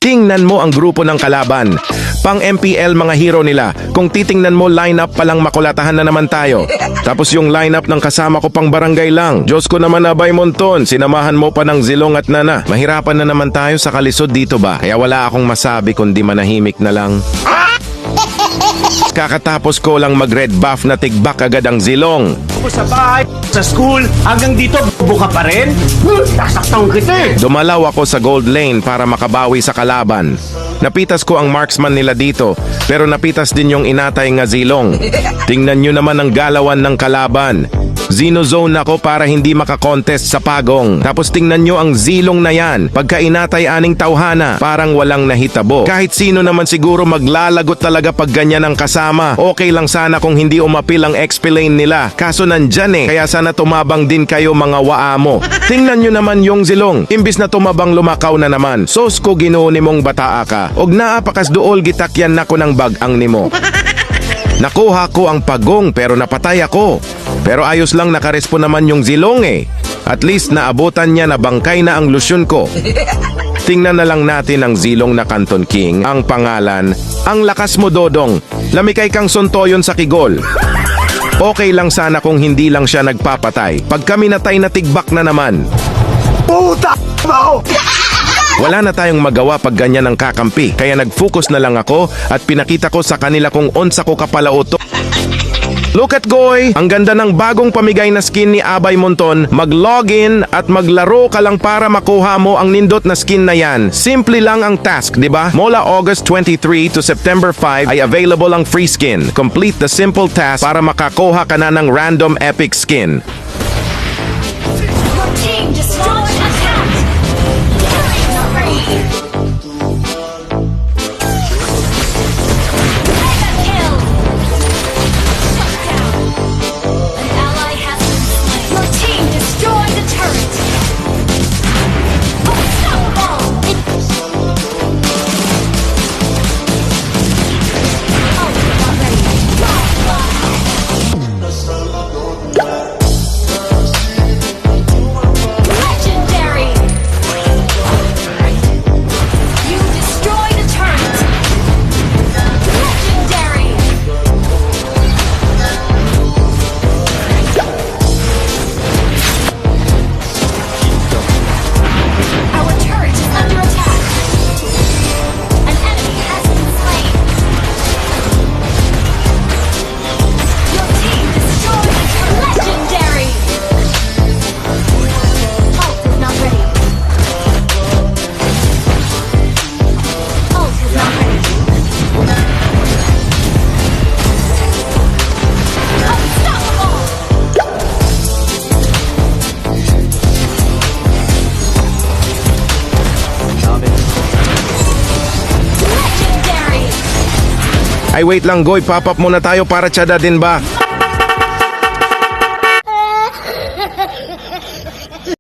Tingnan mo ang grupo ng kalaban. Pang MPL mga hero nila. Kung titingnan mo, lineup palang makulatahan na naman tayo. Tapos yung lineup ng kasama ko pang barangay lang. Diyos ko naman, Abay Monton, sinamahan mo pa ng Zilong at Nana. Mahirapan na naman tayo sa kalisod dito ba? Kaya wala akong masabi kundi manahimik na lang. Kakatapos ko lang mag-red buff na tigbak agad ang Zilong. Sa bahay, sa school, hanggang dito, buka pa rin? Sasaktan kita eh! Dumalaw ako sa gold lane para makabawi sa kalaban. Napitas ko ang marksman nila dito, pero napitas din yung inatay nga Zilong. Tingnan nyo naman ang galawan ng kalaban. Zinozone ako para hindi makakontest sa pagong. Tapos tingnan nyo ang Zilong na yan. Pagka inatay aning tawhana, parang walang nahitabo. Kahit sino naman siguro maglalagot talaga pag ganyan ang kasama. Okay lang sana kung hindi umapil ang XP lane nila. Kaso nandyan eh, kaya sana tumabang din kayo mga waamo. Tingnan nyo naman yung Zilong. Imbis na tumabang lumakaw na naman. Sos ko ginoo nimong bataa ka. Og naapakas duol gitakyan nako ng bag-ang nimo. Nakuha ko ang pagong pero napatay ako. Pero ayos lang nakarespo naman yung Zilong eh. At least naabutan niya na bangkay na ang lusyon ko. Tingnan na lang natin ang Zilong na Canton King. Ang pangalan, ang lakas mo Dodong. Lamikay kang suntoyon sa kigol. Okay lang sana kung hindi lang siya nagpapatay. Pag kami natay na tigbak na naman. Puta mo! Wala na tayong magawa pag ganyan ang kakampi. Kaya nag-focus na lang ako at pinakita ko sa kanila kung onsa ko kapalauto. Look at Goy! Ang ganda ng bagong pamigay na skin ni Abay Monton. Mag-login at maglaro ka lang para makuha mo ang nindot na skin na yan. Simple lang ang task, di ba? Mula August 23 to September 5 ay available ang free skin. Complete the simple task para makakuha ka na ng random epic skin. Your team destroyed a cat! Killing spree! Mega kill! Shut down! An ally has been slain. Your team destroyed a turret! Unstoppable! Oh, not ready. Legendary! You destroyed a turret! Legendary! Our turret is under attack! An enemy has been slain! Your team destroyed a turret! Legendary! Ult is not ready. Ult is not ready. Unstoppable! Legendary! Ay wait lang Goy, pop up muna tayo para tsada din ba?